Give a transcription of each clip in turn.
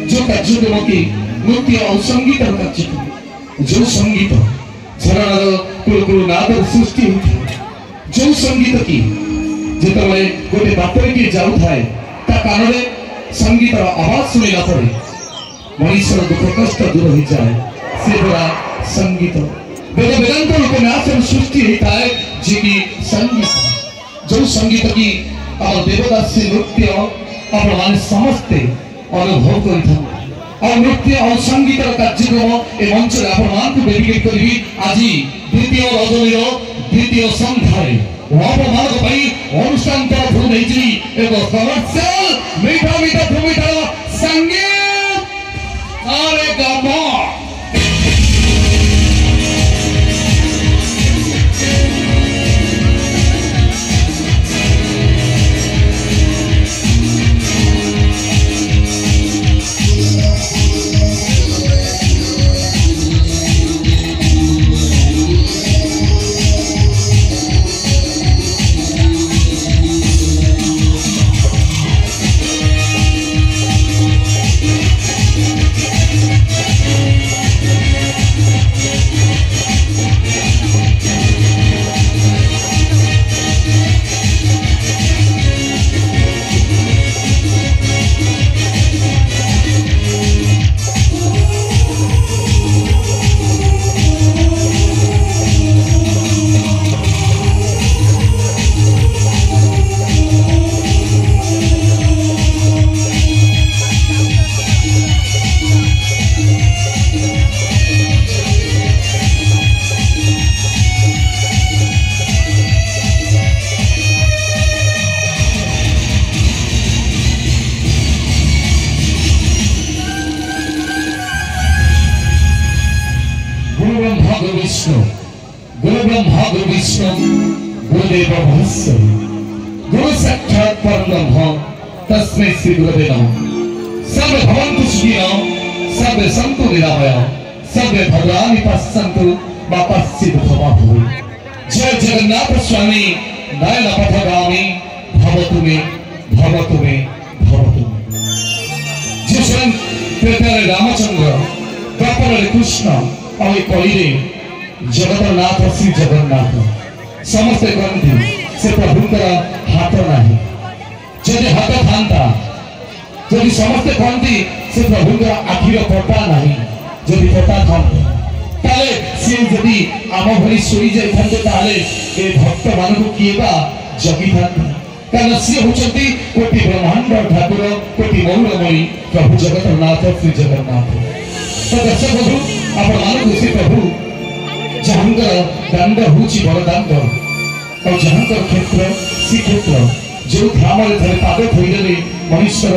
जो कार्यक्रम की नृत्य और संगीत कार्यक्रम जो संगीत झरणार कुलकुल नाद सृष्टि जो संगीत की जिते गोटे बाटर किए जाऊ थाए कान संगीत आवाज शुणला पर मनुष्य दुख कष्ट दूर हो जाए से बड़ा संगीत वेद वेदांत उपन्यास सृष्टि होता है जी की संगीत जो संगीत की देवदास नृत्य आप समस्ते अनुभव कर नृत्य और संगीत कार्यक्रम ए मंच डेडिकेट करी आज द्वितीय रजनी द्वितीय संध्यारे अनुष्ठान तरफ एक कमर्शियल मीठा मीठा मीठा संगीत गुरु ब्रह्मा गुरु विष्णु गुरुदेव भस्य गुरु साक्षात् परब्रह्म तस्मै श्री गुरवे नमः। सर्वे भवन्तु सुखिनः सर्वे सन्तु निरामया सर्वे भद्राणि पश्यन्तु मा कश्चित् भवामि। जय जगन्नाथ स्वामी नयन पथगामी भवतु मे भवतु मे भवतु मे। जिसन् त्रेतारे रामचंद्र द्वापरे कृष्ण और कलिरे जगन्नाथ श्री जगन्नाथ समस्ते कहते से प्रभुंर हाथ नहीं जदि हाथ था जदि समस्ते कहते से प्रभुंर आखिर पटा नहीं जदि पटा था सी जदि आम भरी शोई जाते ए भक्त मान किए जगी था कारण सी होती कोटि ब्रह्मांड ठाकुर कोटि मौरमयी प्रभु जगन्नाथ श्री जगन्नाथ। तो दर्शक बंधु आपण से प्रभु जहांकर दंड होची बड़दांड और जहांकर क्षेत्र श्रीक्षेत्र जो धाम थे पाद थोड़े मनुष्यर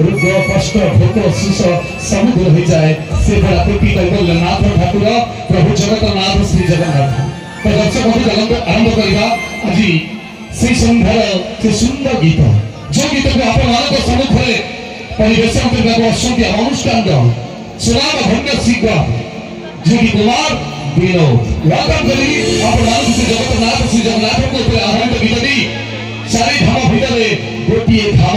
रोग कष्ट भोक सुश सब दूर हो जाए से बड़ा कोटि नाथ ठाकुर प्रभु जगन्नाथ श्री जगन्नाथ। तो दर्शक बंधु आरंभ करवा आज से संध्यार से सुंदर गीत जो गीत को आप सम्मुखें परिवेशन करने अनुष्ठान सुनाम भंग शीघ्र जो कि कुमार विनोद वादन करी आप जगन्नाथ श्री जगन्नाथ को आह्वान गीत दी सारी धाम भितर गोटे धाम